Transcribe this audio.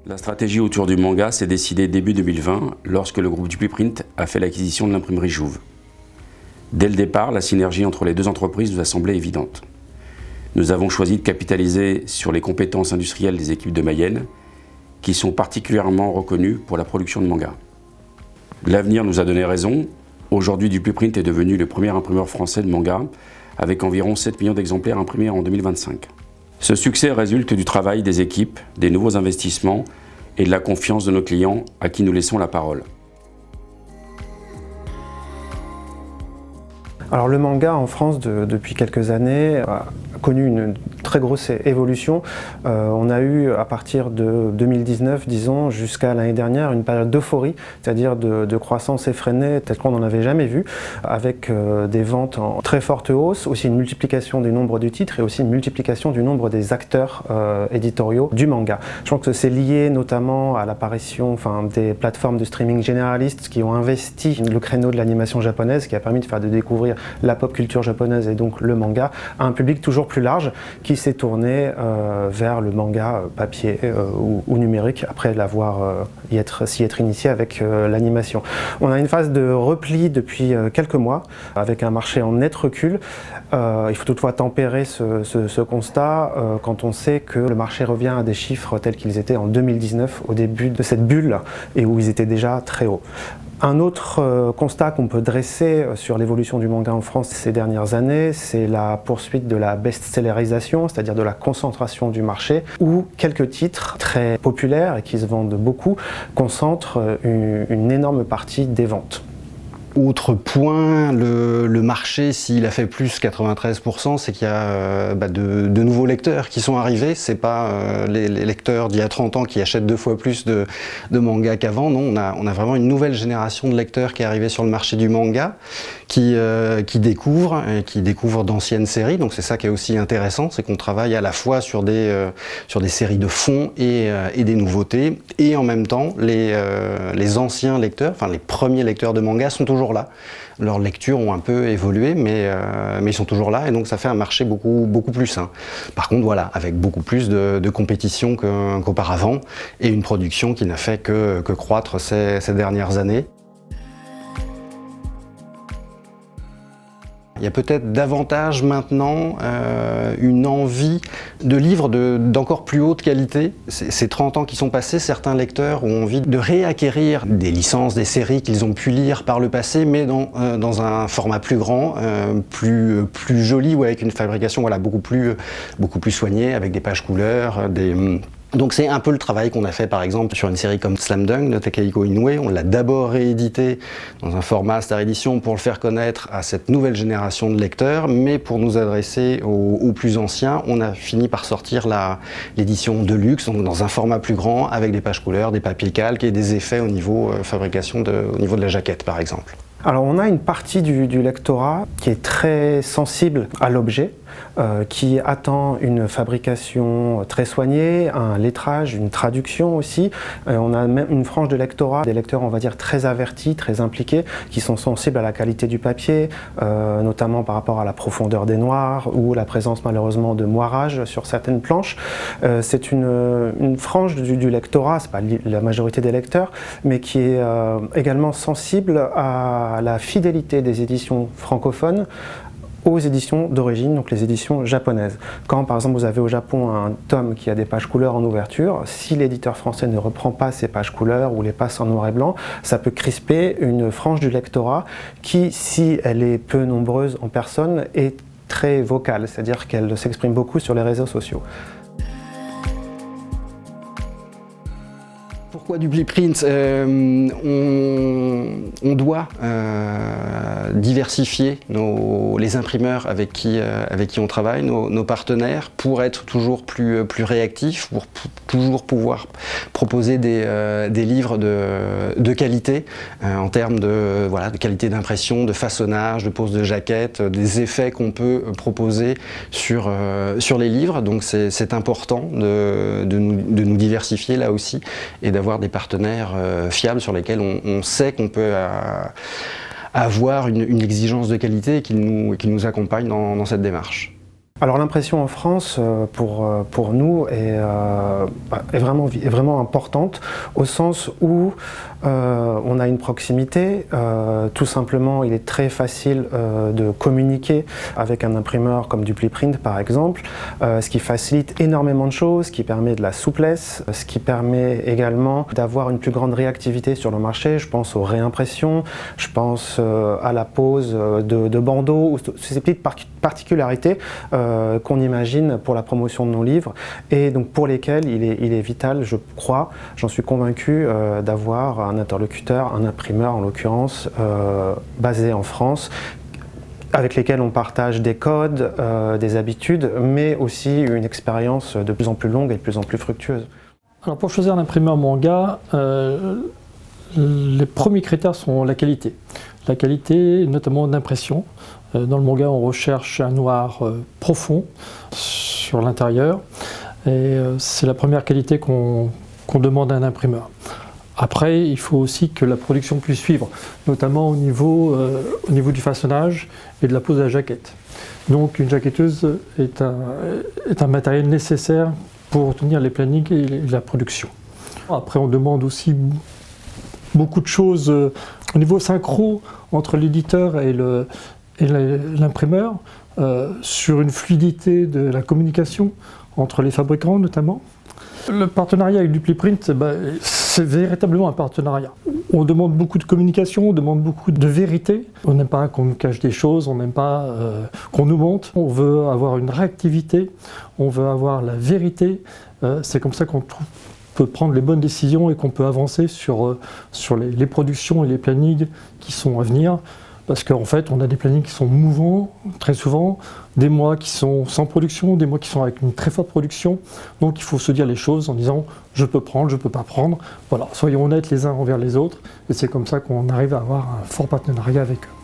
La stratégie autour du manga s'est décidée début 2020 lorsque le groupe Dupli-Print a fait l'acquisition de l'imprimerie Jouve. Dès le départ, la synergie entre les deux entreprises nous a semblé évidente. Nous avons choisi de capitaliser sur les compétences industrielles des équipes de Mayenne, qui sont particulièrement reconnues pour la production de manga. L'avenir nous a donné raison. Aujourd'hui, Dupli-Print est devenu le premier imprimeur français de manga, avec environ 7 millions d'exemplaires imprimés en 2025. Ce succès résulte du travail des équipes, des nouveaux investissements et de la confiance de nos clients à qui nous laissons la parole. Alors le manga en France depuis quelques années a connu une très grosse évolution. On a eu à partir de 2019, disons, jusqu'à l'année dernière, une période d'euphorie, c'est-à-dire de croissance effrénée telle qu'on n'en avait jamais vu, avec des ventes en très forte hausse, aussi une multiplication du nombre de titres et aussi une multiplication du nombre des acteurs éditoriaux du manga. Je pense que c'est lié notamment à l'apparition des plateformes de streaming généralistes qui ont investi le créneau de l'animation japonaise, qui a permis de faire découvrir la pop culture japonaise et donc le manga à un public toujours plus large qui s'est tourné vers le manga papier ou numérique après s'y être initié avec l'animation. On a une phase de repli depuis quelques mois avec un marché en net recul. Il faut toutefois tempérer ce constat quand on sait que le marché revient à des chiffres tels qu'ils étaient en 2019 au début de cette bulle et où ils étaient déjà très hauts. Un autre constat qu'on peut dresser sur l'évolution du manga en France ces dernières années, c'est la poursuite de la best-sellerisation, c'est-à-dire de la concentration du marché, où quelques titres très populaires et qui se vendent beaucoup concentrent une énorme partie des ventes. Autre point, le marché, s'il a fait plus 93%, c'est qu'il y a de nouveaux lecteurs qui sont arrivés. C'est pas les lecteurs d'il y a 30 ans qui achètent 2 fois plus de manga qu'avant. Non, on a vraiment une nouvelle génération de lecteurs qui est arrivée sur le marché du manga, qui découvrent d'anciennes séries. Donc c'est ça qui est aussi intéressant, c'est qu'on travaille à la fois sur des séries de fond et des nouveautés, et en même temps les anciens lecteurs, enfin les premiers lecteurs de manga sont toujours là. Leurs lectures ont un peu évolué, mais ils sont toujours là, et donc ça fait un marché beaucoup plus sain. Par contre, voilà, avec beaucoup plus de compétition qu'auparavant, et une production qui n'a fait que croître ces dernières années. Il y a peut-être davantage maintenant une envie de livres d'encore plus haute qualité. Ces 30 ans qui sont passés, certains lecteurs ont envie de réacquérir des licences, des séries qu'ils ont pu lire par le passé, mais dans un format plus grand, plus joli, ou avec une fabrication beaucoup plus soignée, avec des pages couleurs, Donc c'est un peu le travail qu'on a fait par exemple sur une série comme Slam Dunk de Takehiko Inoue. On l'a d'abord réédité dans un format Star Edition pour le faire connaître à cette nouvelle génération de lecteurs, mais pour nous adresser aux plus anciens, on a fini par sortir l'édition Deluxe, donc dans un format plus grand, avec des pages couleurs, des papiers calques et des effets au niveau fabrication, au niveau de la jaquette par exemple. Alors on a une partie du lectorat qui est très sensible à l'objet, qui attend une fabrication très soignée, un lettrage, une traduction aussi. On a même une frange de lectorat, des lecteurs on va dire très avertis, très impliqués, qui sont sensibles à la qualité du papier, notamment par rapport à la profondeur des noirs ou la présence malheureusement de moirage sur certaines planches. C'est une frange du lectorat, c'est pas la majorité des lecteurs, mais qui est également sensible à la fidélité des éditions francophones aux éditions d'origine, donc les éditions japonaises. Quand par exemple vous avez au Japon un tome qui a des pages couleurs en ouverture, si l'éditeur français ne reprend pas ces pages couleurs ou les passe en noir et blanc, ça peut crisper une frange du lectorat qui, si elle est peu nombreuse en personne, est très vocale, c'est-à-dire qu'elle s'exprime beaucoup sur les réseaux sociaux. Pourquoi Dupli-Print ? On doit diversifier les imprimeurs avec qui on travaille, nos partenaires, pour être toujours plus réactifs, pour toujours pouvoir proposer des livres de qualité en termes de qualité d'impression, de façonnage, de pose de jaquette, des effets qu'on peut proposer sur les livres. Donc c'est important de nous diversifier là aussi et d'avoir des partenaires fiables sur lesquels on sait qu'on peut avoir une exigence de qualité et qui nous accompagne dans cette démarche. Alors l'impression en France, pour nous, est vraiment importante, au sens où on a une proximité. Tout simplement, il est très facile de communiquer avec un imprimeur comme Dupliprint par exemple, ce qui facilite énormément de choses, ce qui permet de la souplesse, ce qui permet également d'avoir une plus grande réactivité sur le marché. Je pense aux réimpressions, je pense à la pose de bandeaux, ou ces petites particularités qu'on imagine pour la promotion de nos livres et donc pour lesquels il est vital, je crois, j'en suis convaincu, d'avoir un interlocuteur, un imprimeur en l'occurrence, basé en France, avec lesquels on partage des codes, des habitudes, mais aussi une expérience de plus en plus longue et de plus en plus fructueuse. Alors pour choisir un imprimeur manga, les premiers critères sont la qualité. La qualité notamment d'impression. Dans le manga, on recherche un noir profond sur l'intérieur et c'est la première qualité qu'on demande à un imprimeur. Après, il faut aussi que la production puisse suivre, notamment au niveau du façonnage et de la pose de la jaquette. Donc une jaquetteuse est un matériel nécessaire pour tenir les plannings et la production. Après, on demande aussi beaucoup de choses au niveau synchro entre l'éditeur et l'imprimeur, sur une fluidité de la communication entre les fabricants notamment. Le partenariat avec Dupliprint, c'est véritablement un partenariat. On demande beaucoup de communication, on demande beaucoup de vérité. On n'aime pas qu'on nous cache des choses, on n'aime pas qu'on nous montre. On veut avoir une réactivité, on veut avoir la vérité. C'est comme ça qu'on peut prendre les bonnes décisions et qu'on peut avancer sur les productions et les plannings qui sont à venir. Parce qu'en fait, on a des plannings qui sont mouvants, très souvent, des mois qui sont sans production, des mois qui sont avec une très forte production. Donc il faut se dire les choses en disant « je peux prendre, je ne peux pas prendre ». Voilà, soyons honnêtes les uns envers les autres. Et c'est comme ça qu'on arrive à avoir un fort partenariat avec eux.